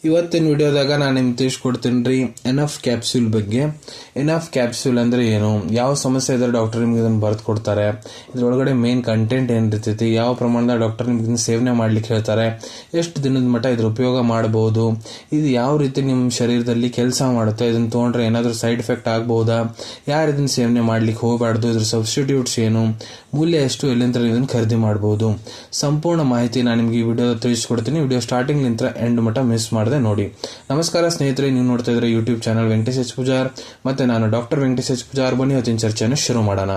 ಇವತ್ತಿನ ವಿಡಿಯೋದಾಗ ನಾನು ನಿಮ್ಗೆ ತಿಳಿಸ್ಕೊಡ್ತೀನಿ ರೀ ಎನಫ್ ಕ್ಯಾಪ್ಸ್ಯೂಲ್ ಬಗ್ಗೆ. ಎನಫ್ ಕ್ಯಾಪ್ಸ್ಯೂಲ್ ಅಂದ್ರೆ ಏನು, ಯಾವ ಸಮಸ್ಯೆ ಇದ್ರೆ ಡಾಕ್ಟರ್ ನಿಮ್ಗೆ ಇದನ್ನು ಬರೆದು ಕೊಡ್ತಾರೆ, ಇದ್ರೊಳಗಡೆ ಮೇನ್ ಕಂಟೆಂಟ್ ಏನಿರ್ತೈತಿ, ಯಾವ ಪ್ರಮಾಣದ ಡಾಕ್ಟರ್ ನಿಮ್ಗೆ ಇದನ್ನ ಸೇವನೆ ಮಾಡ್ಲಿಕ್ಕೆ ಹೇಳ್ತಾರೆ, ಎಷ್ಟು ದಿನದ ಮಟ್ಟ ಇದ್ರ ಉಪಯೋಗ ಮಾಡಬಹುದು, ಇದು ಯಾವ ರೀತಿ ನಿಮ್ಮ ಶರೀರದಲ್ಲಿ ಕೆಲಸ ಮಾಡುತ್ತೆ, ಇದನ್ನ ತೊಗೊಂಡ್ರೆ ಏನಾದರೂ ಸೈಡ್ ಎಫೆಕ್ಟ್ ಆಗ್ಬಹುದಾ, ಯಾರು ಇದನ್ನ ಸೇವನೆ ಮಾಡ್ಲಿಕ್ಕೆ ಹೋಗಬಾರ್ದು, ಇದ್ರ ಸಬ್ಸ್ಟಿಟ್ಯೂಟ್ಸ್ ಏನು, ಮೂಲ್ಯ ಎಷ್ಟು, ಎಲ್ಲಿಂದ ಇದನ್ನು ಖರೀದಿ ಮಾಡಬಹುದು, ಸಂಪೂರ್ಣ ಮಾಹಿತಿ ನಾನು ನಿಮ್ಗೆ ಈ ವಿಡಿಯೋ ತಿಳಿಸ್ಕೊಡ್ತೀನಿ. ವಿಡಿಯೋ ಸ್ಟಾರ್ಟಿಂಗ್ ನಿಂತ ಎಂಡ್ ಮಟ್ಟ ಮಿಸ್ ಮಾಡದೆ ನೋಡಿ. ನಮಸ್ಕಾರ ಸ್ನೇಹಿತರೆ, ನೀವು ನೋಡ್ತಾ ಇದ್ರೆ YouTube channel Venkatesh H Pujar, ಮತ್ತೆ ನಾನು ಡಾಕ್ಟರ್ ವೆಂಕಟೇಶ್ ಎಚ್ ಪೂಜಾರ್. ಬನ್ನಿ ಇವತ್ತಿನ ಚರ್ಚೆಯನ್ನು ಶುರು ಮಾಡೋಣ.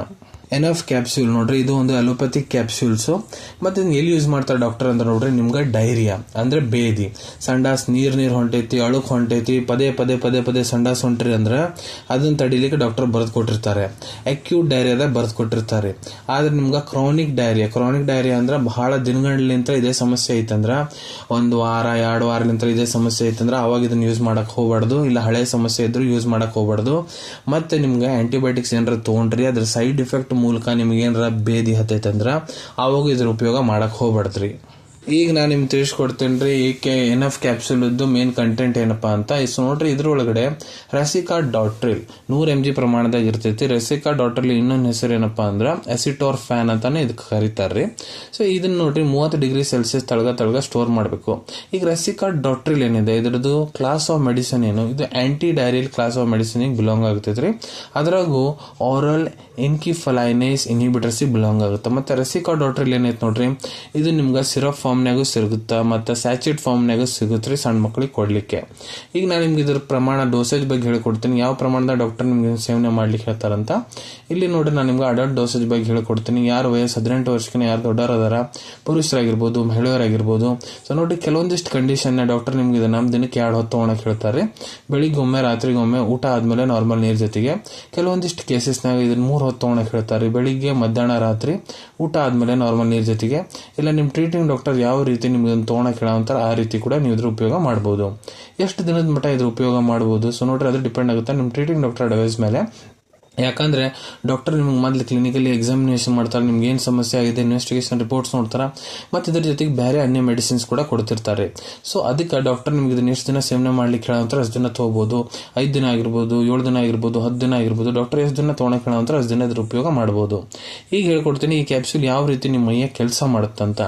ಎನಫ್ ಕ್ಯಾಪ್ಸ್ಯೂಲ್ ನೋಡ್ರಿ, ಇದು ಒಂದು ಅಲೋಪತಿಕ್ ಕ್ಯಾಪ್ಸ್ಯೂಲ್ಸ್. ಮತ್ತೆ ಎಲ್ಲಿ ಯೂಸ್ ಮಾಡ್ತಾರೆ ಡಾಕ್ಟರ್ ಅಂತ ನೋಡ್ರಿ, ನಿಮ್ಗೆ ಡೈರಿಯಾ ಅಂದ್ರೆ ಬೇದಿ, ಸಂಡಾಸ್ ನೀರ್ ಹೊಂಟೈತಿ, ಅಳುಕ್ ಹೊಂಟೈತಿ, ಪದೇ ಪದೇ ಪದೇ ಪದೇ ಸಂಡಾಸ್ ಹೊಂಟ್ರಿ ಅಂದ್ರೆ ಅದನ್ನ ತಡಿಲಿಕ್ಕೆ ಡಾಕ್ಟರ್ ಬರೆದು ಕೊಟ್ಟಿರ್ತಾರೆ. ಅಕ್ಯೂಟ್ ಡೈರಿಯಾದ ಬರೆದು ಕೊಟ್ಟಿರ್ತಾರೆ. ಆದ್ರೆ ನಿಮ್ಗೆ ಕ್ರಾನಿಕ್ ಡೈರಿಯಾ ಅಂದ್ರೆ ಬಹಳ ದಿನಗಳಿಂದ ಇದೇ ಸಮಸ್ಯೆ ಐತಂದ್ರ, ಒಂದು ವಾರ 2 ವಾರಲಿಂತ ಇದೇ ಸಮಸ್ಯೆ ಐತಂದ್ರ ಅವಾಗ ಇದನ್ನ ಯೂಸ್ ಮಾಡಕ್ ಹೋಗ್ಬಾರ್ದು. ಇಲ್ಲ ಹಳೆ ಸಮಸ್ಯೆ ಇದ್ರು ಯೂಸ್ ಮಾಡಕ್ ಹೋಗ್ಬಾರ್ದು. ಮತ್ತೆ ನಿಮ್ಗೆ ಆಂಟಿಬಯೋಟಿಕ್ಸ್ ಏನಾರ ತಗೊಂಡ್ರಿ, ಅದ್ರ ಸೈಡ್ ಇಫೆಕ್ಟ್ ಮೂಲಕ ನಿಮ್ಗೆ ಏನಾರ ಬೇದಿ ಹತ್ತೈತಂದ್ರ ಅವಾಗ ಇದ್ರ ಉಪಯೋಗ ಮಾಡಕ್ ಹೋಗ್ಬಾರ್ದ್ರಿ. ಈಗ ನಾನು ನಿಮ್ಗೆ ತಿಳಿಸ್ಕೊಡ್ತೇನೆ ರೀ ಎನಫ್ ಕ್ಯಾಪ್ಸೂಲ್ ಮೇನ್ ಕಂಟೆಂಟ್ ಏನಪ್ಪಾ ಅಂತ. ನೋಡ್ರಿ, ಇದ್ರೊಳಗಡೆ ರೆಸಿಕಾಡಾಟ್ರಿಲ್ 100 mg ಪ್ರಮಾಣದಾಗ ಇರ್ತೈತಿ. ರೆಸಿಕಾಡಾಟ್ರಿಲ್ ಇನ್ನೊಂದು ಹೆಸರು ಏನಪ್ಪಾ ಅಂದ್ರ ಅಸಿಟೋರ್ಫ್ಯಾನ್ ಅಂತಾನೆ ಇದಕ್ಕೆ ಕರೀತಾರ್ರಿ. ಸೊ ಇದನ್ನ ನೋಡ್ರಿ 30 ಡಿಗ್ರಿ ಸೆಲ್ಸಿಯಸ್ ತಳಗ ಸ್ಟೋರ್ ಮಾಡಬೇಕು. ಈಗ ರೆಸಿಕಾಡಾಟ್ರಿಲ್ ಏನಿದೆ, ಇದ್ರದ್ದು ಕ್ಲಾಸ್ ಆಫ್ ಮೆಡಿಸಿನ್ ಏನು, ಇದು antidiarrhoeal class of medicine belong ಆಗ್ತೈತ್ರಿ. ಅದ್ರಾಗೂ ಆರಲ್ ಎನ್ಕಿಫಲೈನೇಸ್ ಇನ್ಹಿಬಿಟರ್ಸ್ ಬಿಲಾಂಗ್ ಆಗುತ್ತೆ. ಮತ್ತೆ ರೆಸಿಕಾಡಾಟ್ರಿಲ್ ಏನೈತೆ ನೋಡ್ರಿ, ಇದು ನಿಮ್ಗೆ ಸಿರಪ್ ಫಾರ್ಮ್ನಾಗೂ ಸಿಗುತ್ತಾ, ಮತ್ತೆ ಸ್ಯಾಚೆಟ್ ಫಾರ್ಮ್ನಾಗೂ ಸಿಗುತ್ತೆ ಸಣ್ಣ ಮಕ್ಕಳಿಗೆ ಕೊಡ್ಲಿಕ್ಕೆ. ಈಗ ನಾನು ನಿಮ್ಗೆ ಇದ್ರ ಪ್ರಮಾಣ ಡೋಸೇಜ್ ಬಗ್ಗೆ ಹೇಳ್ಕೊಡ್ತೀನಿ, ಯಾವ ಪ್ರಮಾಣದ ಡಾಕ್ಟರ್ ನಿಮ್ಗೆ ಸೇವನೆ ಮಾಡ್ಲಿಕ್ಕೆ ಹೇಳ್ತಾರಂತ. ಇಲ್ಲಿ ನೋಡ್ರಿ, ನಾನು ನಿಮ್ಗೆ ಅಡಲ್ಟ್ ಡೋಸೇಜ್ ಬಗ್ಗೆ ಹೇಳ್ಕೊಡ್ತೀನಿ. ಯಾರು ವಯಸ್ಸು 18 ವರ್ಷಕ್ಕಿಂತ ಯಾರು ದೊಡ್ಡವರು ಅದಾರ, ಪುರುಷರಾಗಿರ್ಬೋದು, ಮಹಿಳೆಯರಾಗಿರ್ಬೋದು. ಸೊ ನೋಡ್ರಿ, ಕೆಲವೊಂದಿಷ್ಟು ಕಂಡೀಷನ್ ಡಾಕ್ಟರ್ ನಿಮ್ಗೆ ಇದನ್ನ ದಿನಕ್ಕೆ 2 ಹೊತ್ತು ತಗೊಳಕ್ ಹೇಳ್ತಾರೆ. ಬೆಳಿಗ್ಗೆ ಒಮ್ಮೆ, ರಾತ್ರಿಗೊಮ್ಮೆ, ಊಟ ಆದ್ಮೇಲೆ ನಾರ್ಮಲ್ ನೀರ್ ಜೊತೆಗೆ. ಕೆಲವೊಂದಿಷ್ಟು ಕೇಸಸ್ನಾಗ ಇದನ್ನ 3 ಹೊತ್ತು ತಗೊಳಕ್ ಹೇಳ್ತಾರೆ, ಬೆಳಿಗ್ಗೆ, ಮಧ್ಯಾಹ್ನ, ರಾತ್ರಿ, ಊಟ ಆದ್ಮೇಲೆ ನಾರ್ಮಲ್ ನೀರ್ ಜೊತೆಗೆ. ಇಲ್ಲ ನಿಮ್ ಟ್ರೀಟಿಂಗ್ ಡಾಕ್ಟರ್ ಯಾವ ರೀತಿ ನಿಮ್ಗೆ ತಗೊಳಕ್ ಹೇಳಂತಾರ ಆ ರೀತಿ ಕೂಡ ನೀವು ಇದ್ರ ಉಪಯೋಗ ಮಾಡಬಹುದು. ಎಷ್ಟು ದಿನದ ಮಟ್ಟ ಇದ್ರ ಉಪಯೋಗ ಮಾಡಬಹುದು, ಸೊ ನೋಡ್ರಿ ಅದು ಡಿಪೆಂಡ್ ಆಗುತ್ತೆ ನಿಮ್ ಟ್ರೀಟಿಂಗ್ ಡಾಕ್ಟರ್ ಅಡ್ವೈಸ್ ಮೇಲೆ. ಯಾಕಂದ್ರೆ ಡಾಕ್ಟರ್ ನಿಮ್ಗೆ ಮೊದಲು ಕ್ಲಿನಿಕಲ್ಲಿ ಎಕ್ಸಾಮಿನೇಷನ್ ಮಾಡ್ತಾರೆ, ನಿಮ್ಗೆ ಏನ್ ಸಮಸ್ಯೆ ಆಗಿದೆ, ಇನ್ವೆಸ್ಟಿಗೇಷನ್ ರಿಪೋರ್ಟ್ಸ್ ನೋಡ್ತಾರ, ಮತ್ತೆ ಇದ್ರ ಜೊತೆಗೆ ಬೇರೆ ಅನ್ಯ ಮೆಡಿಸಿನ್ಸ್ ಕೂಡ ಕೊಡ್ತಿರ್ತಾರೆ. ಸೊ ಅದಕ್ಕೆ ಡಾಕ್ಟರ್ ನಿಮ್ಗೆ ಇದನ್ನ ಎಷ್ಟು ದಿನ ಸೇವನೆ ಮಾಡ್ಲಿಕ್ಕೆ ಹೇಳಂತಾರೆ ಅಷ್ಟು ದಿನ ತಗೋಬಹುದು. 5 ದಿನ ಆಗಿರ್ಬೋದು, 7 ದಿನ ಆಗಿರ್ಬೋದು, 10 ದಿನ ಆಗಿರ್ಬೋದು. ಡಾಕ್ಟರ್ ಎಷ್ಟು ದಿನ ತಗೊಳಕ್ ಹೇಳಂತಾರೆ ಅಷ್ಟು ದಿನ ಇದ್ರ ಉಪಯೋಗ ಮಾಡಬಹುದು. ಈಗ ಹೇಳ್ಕೊಡ್ತೀನಿ ಈ ಕ್ಯಾಪ್ಸೂಲ್ ಯಾವ ರೀತಿ ನಿಮ್ಮ ಮೈಯ ಕೆಲಸ ಮಾಡುತ್ತಂತ.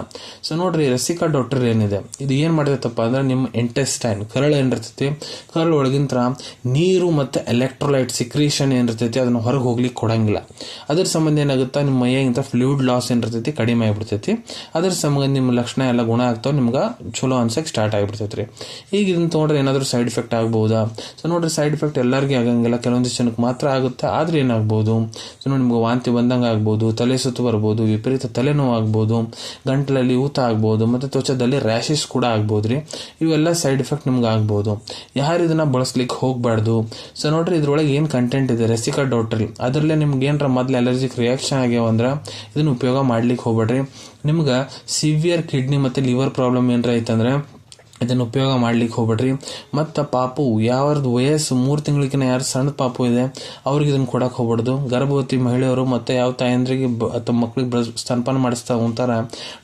ಸೊ ನೋಡ್ರಿ, ರೆಸಿಕಾಡಾಟ್ರಿಲ್ ಏನಿದೆ, ಇದು ಏನ್ ಮಾಡಿದತ್ತಪ್ಪ ಅಂದ್ರೆ ನಿಮ್ಮ ಇಂಟೆಸ್ಟೈನ್ ಕರಳು ಏನಿರ್ತೈತಿ, ಕರಳು ಒಳಗಿಂತ ನೀರು ಮತ್ತೆ ಎಲೆಕ್ಟ್ರೋಲೈಟ್ ಸಿಕ್ರೀಷನ್ ಏನಿರ್ತೈತಿ ಅದನ್ನ ಹೊರಗೆ ಹೋಗ್ಲಿಕ್ಕೆ ಕೊಡಂಗಿಲ್ಲ. ಅದ್ರ ಸಂಬಂಧ ಏನಾಗುತ್ತಾ, ನಿಮ್ಮ ಮೈಯಾಗಿಂತ ಫ್ಲೂಯಿಡ್ ಲಾಸ್ ಏನಿರ್ತೈತಿ ಕಡಿಮೆ ಆಗಿಬಿಡ್ತೈತಿ. ಅದ್ರ ಸಂಬಂಧ ನಿಮ್ಮ ಲಕ್ಷಣ ಎಲ್ಲ ಗುಣ ಆಗ್ತಾವ, ನಿಮ್ಗೆ ಚಲೋ ಅನ್ಸಕ್ ಸ್ಟಾರ್ಟ್ ಆಗಿಬಿಡ್ತೈತ್ರಿ. ಈಗ ಇದನ್ನ ತಗೊಂಡ್ರೆ ಏನಾದ್ರು ಸೈಡ್ ಎಫೆಕ್ಟ್ ಆಗಬಹುದಾ? ಸೊ ನೋಡ್ರಿ, ಸೈಡ್ ಎಫೆಕ್ಟ್ ಎಲ್ಲರಿಗೂ ಆಗಂಗಿಲ್ಲ, ಕೆಲವೊಂದಿಷ್ಟು ಜನಕ್ಕೆ ಮಾತ್ರ ಆಗುತ್ತೆ. ಆದ್ರೆ ಏನಾಗಬಹುದು, ಸೊ ನೋಡಿ, ನಿಮ್ಗೆ ವಾಂತಿ ಬಂದಂಗ ಆಗ್ಬಹುದು, ತಲೆ ಸುತ್ತು ಬರ್ಬೋದು, ವಿಪರೀತ ತಲೆನೋವು ಆಗ್ಬಹುದು, ಗಂಟಲಲ್ಲಿ ಊತ ಆಗ್ಬಹುದು, ಮತ್ತೆ ತ್ವಚದಲ್ಲಿ ರ್ಯಾಶಸ್ ಕೂಡ ಆಗ್ಬಹುದ್ರಿ. ಇವೆಲ್ಲ ಸೈಡ್ ಎಫೆಕ್ಟ್ ನಿಮ್ಗೆ ಆಗ್ಬಹುದು. ಯಾರು ಇದನ್ನ ಬಳಸ್ಲಿಕ್ಕೆ ಹೋಗ್ಬಾರ್ದು. ಸೊ ನೋಡ್ರಿ, ಇದ್ರೊಳಗೆ ಏನ್ ಕಂಟೆಂಟ್ ಇದೆ ರೆಸಿಕಾಡಾಟ್ರಿಲ್, ಅದ್ರಲ್ಲೇ ನಿಮ್ಗೆ ಏನಾರ ಮೊದ್ಲು ಅಲರ್ಜಿಕ್ ರಿಯಾಕ್ಷನ್ ಆಗ್ಯಾವ ಅಂದ್ರ ಇದನ್ನ ಉಪಯೋಗ ಮಾಡ್ಲಿಕ್ಕೆ ಹೋಗ್ಬೇಡ್ರಿ. ನಿಮ್ಗೆ ಸಿವಿಯರ್ ಕಿಡ್ನಿ ಮತ್ತೆ ಲಿವರ್ ಪ್ರಾಬ್ಲಮ್ ಏನಾರ ಐತಂದ್ರೆ ಇದನ್ನ ಉಪಯೋಗ ಮಾಡ್ಲಿಕ್ಕೆ ಹೋಗ್ಬೇಡ್ರಿ. ಮತ್ತ ಪಾಪು ಯಾವ್ದು ವಯಸ್ಸು 3 ತಿಂಗಳಿಗಿನ ಯಾರು ಸಣ್ಣ ಪಾಪು ಇದೆ ಅವ್ರಿಗೆ ಇದನ್ನ ಕೊಡಕ್ ಹೋಗ್ಬಾರ್ದು. ಗರ್ಭವತಿ ಮಹಿಳೆಯರು ಮತ್ತೆ ಯಾವ ತಾಯಂದ್ರಿಗೆ ಅಥವಾ ಮಕ್ಳಿಗೆ ಸ್ತನಪಾನ ಮಾಡಿಸ್ತಾ ಅಂತಾರ,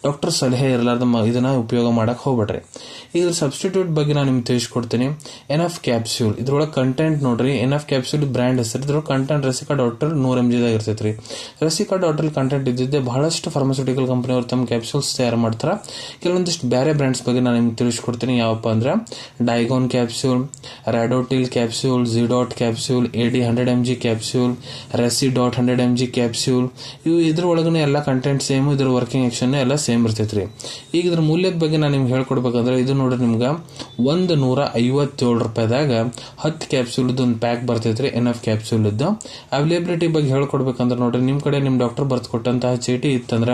ಡಾಕ್ಟರ್ ಸಲಹೆ ಇರಲಾರ್ದ ಇದನ್ನ ಉಪಯೋಗ ಮಾಡಕ್ ಹೋಗ್ಬೇಡ್ರಿ. ಇದ್ರ ಸಬ್ಸ್ಟಿಟ್ಯೂಟ್ ಬಗ್ಗೆ ನಾನು ನಿಮ್ಗೆ ತಿಳಿಸ್ಕೊಡ್ತೀನಿ. ಎನಫ್ ಕ್ಯಾಪ್ಸ್ಯೂಲ್ ಇದ್ರೊಳಗೆ ಕಂಟೆಂಟ್ ನೋಡ್ರಿ, ಎನಫ್ ಕ್ಯಾಪ್ಸ್ಯೂಲ್ ಬ್ರ್ಯಾಂಡ್ ಹೆಸರು, ಇದ್ರೊಳಗೆ ಕಂಟೆಂಟ್ ರೆಸಿಕಾಡಾಟ್ರಿಲ್ 100 mg ದಾಗ ಇರ್ತೈತ್ರಿ. ರೆಸಿಕಾಡಾಟ್ರಿಲ್ ಕಂಟೆಂಟ್ ಇದ್ದಿದ್ದೆ ಬಹಳಷ್ಟು ಫಾರ್ಮಾಸ್ಯೂಟಿಕಲ್ ಕಂಪನಿಯವರು ತಮ್ಮ ಕ್ಯಾಪ್ಸೂಲ್ಸ್ ತಯಾರು ಮಾಡ್ತಾರ. ಕೆಲವೊಂದಿಷ್ಟು ಬೇರೆ ಬ್ರ್ಯಾಂಡ್ಸ್ ಬಗ್ಗೆ ನಾನು ನಿಮ್ಗೆ ತಿಳಿಸ್ಕೊಡ್ತೀನಿ. ಯಾವಪ್ಪ ಅಂದ್ರೆ ಡೈಗೋನ್ capsule, Redotil capsule, Zedott capsule, AD 100 mg capsule, ರೆಸಿಡಾಟ್ 100 mg ಕ್ಯಾಪ್ಸ್ಯೂಲ್. ಇವು ಇದ್ರ ಒಳಗನೆ ಎಲ್ಲ ಕಂಟೆಂಟ್ ಸೇಮ್, ಇದ್ರ ವರ್ಕಿಂಗ್ ಆಕ್ಷನ್ ಎಲ್ಲ ಸೇಮ್ ಇರ್ತೈತ್ರಿ. ಈಗ ಇದ್ರ ಮೂಲ್ಯದ ಬಗ್ಗೆ ನಾನು ನಿಮ್ಗೆ ಹೇಳ್ಕೊಡ್ಬೇಕಂದ್ರೆ, ಇದು ನೋಡ್ರಿ ನಿಮ್ಗೆ 157 ರೂಪಾಯಿದಾಗ 10 ಕ್ಯಾಪ್ಸ್ಯೂಲ್ ಒಂದು ಪ್ಯಾಕ್ ಬರ್ತೈತ್ರಿ. ಎನಫ್ ಕ್ಯಾಪ್ಸ್ಯೂಲ್ ಇದ್ದು ಅವೈಲೇಬಿಲಿಟಿ ಬಗ್ಗೆ ಹೇಳ್ಕೊಡ್ಬೇಕಂದ್ರೆ ನೋಡ್ರಿ, ನಿಮ್ ಕಡೆ ನಿಮ್ ಡಾಕ್ಟರ್ ಬರ್ದು ಕೊಟ್ಟಂತಹ ಚೀಟಿ ಇತ್ತಂದ್ರ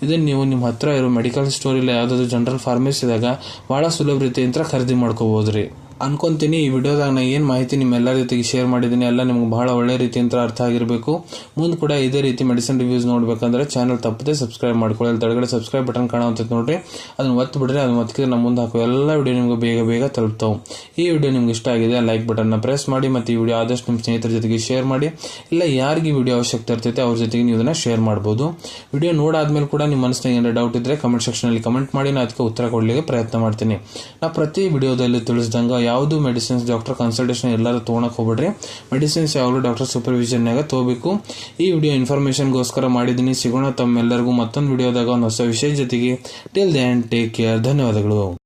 ಇದನ್ನ ನೀವು ನಿಮ್ಮ ಹತ್ರ ಇರೋ ಮೆಡಿಕಲ್ ಸ್ಟೋರ್ ಇಲ್ಲ ಯಾವ್ದಾದ್ರು ಜನರಲ್ ಫಾರ್ಮಸಿದಾಗ ಬಹಳ ಸುಲಭ ರೀತಿಯಿಂದ ಖರೀದಿ ಮಾಡ್ಕೋಬಹುದ್ರಿ. ಅನ್ಕೊಂತೀನಿ. ಈ ವಿಡಿಯೋದಾಗ ನಾನು ಏನು ಮಾಹಿತಿ ನಿಮ್ಮೆಲ್ಲರ ಜೊತೆಗೆ ಶೇರ್ ಮಾಡಿದ್ದೀನಿ ಎಲ್ಲ ನಿಮ್ಗೆ ಬಹಳ ಒಳ್ಳೆ ರೀತಿಯಿಂದ ಅರ್ಥ ಆಗಿರಬೇಕು. ಮುಂದೆ ಕೂಡ ಇದೇ ರೀತಿ ಮೆಡಿಸಿನ್ ರಿವ್ಯೂಸ್ ನೋಡ್ಬೇಕಂದ್ರೆ ಚಾನಲ್ ತಪ್ಪದೆ ಸಬ್ಸ್ಕ್ರೈಬ್ ಮಾಡ್ಕೊಳ್ಳಿ. ಅಲ್ಲಿ ತೆಳಗಡೆ ಸಬ್ಸ್ಕ್ರೈಬ್ ಬಟನ್ ಕಾಣುವಂಥದ್ದು ನೋಡ್ರಿ, ಅದನ್ನ ಒತ್ತು ಬಿಡ್ರಿ. ಅದನ್ನ ಒತ್ತಿದ್ರೆ ನಮ್ಮ ಮುಂದೆ ಹಾಕೋ ಎಲ್ಲ ವಿಡಿಯೋ ನಿಮ್ಗೆ ಬೇಗ ತಲುಪ್ತಾವೆ. ಈ ವಿಡಿಯೋ ನಿಮ್ಗೆ ಇಷ್ಟ ಆಗಿದೆ ಲೈಕ್ ಬಟನ್ನ ಪ್ರೆಸ್ ಮಾಡಿ, ಮತ್ತು ಈ ವಿಡಿಯೋ ಆದಷ್ಟು ನಿಮ್ಮ ಸ್ನೇಹಿತರ ಜೊತೆಗೆ ಶೇರ್ ಮಾಡಿ. ಇಲ್ಲ ಯಾರಿಗೆ ವಿಡಿಯೋ ಅವಶ್ಯಕತೆ ಇರ್ತೈತೆ ಅವ್ರ ಜೊತೆಗೆ ನೀವು ಇದನ್ನ ಶೇರ್ ಮಾಡ್ಬೋದು. ವಿಡಿಯೋ ನೋಡಾದ್ಮೇಲೆ ಕೂಡ ನಿಮ್ಮ ಮನಸ್ಸಿನಾಗ ಏನಾರ ಡೌಟ್ ಇದ್ರೆ ಕಮೆಂಟ್ ಸೆಕ್ಷನ್ ಅಲ್ಲಿ ಕಮೆಂಟ್ ಮಾಡಿ, ನಾನು ಅದಕ್ಕೆ ಉತ್ತರ ಕೊಡ್ಲಿಕ್ಕೆ ಪ್ರಯತ್ನ ಮಾಡ್ತೀನಿ. ನಾ ಪ್ರತಿ ವಿಡಿಯೋದಲ್ಲಿ ತಿಳಿಸಿದಂಗ ಯಾವುದು ಮೆಡಿಸಿನ್ಸ್ ಡಾಕ್ಟರ್ ಕನ್ಸಲ್ಟೇಷನ್ ಎಲ್ಲರೂ ತೊಗೊಳಕ್ ಹೋಗ್ಬಿಡ್ರಿ. ಮೆಡಿಸಿನ್ಸ್ ಯಾವಾಗಲೂ ಡಾಕ್ಟರ್ ಸೂಪರ್ವಿಷನ್ನಾಗ ತಗೋಬೇಕು. ಈ ವಿಡಿಯೋ ಇನ್ಫಾರ್ಮೇಶನ್ಗೋಸ್ಕರ ಮಾಡಿದ್ದೀನಿ. ಸಿಗೋಣ ತಮ್ಮೆಲ್ಲರಿಗೂ ಮತ್ತೊಂದು ವಿಡಿಯೋದಾಗ ಒಂದು ಹೊಸ ವಿಷಯ ಜೊತೆಗೆ. Till then take care. ಧನ್ಯವಾದಗಳು.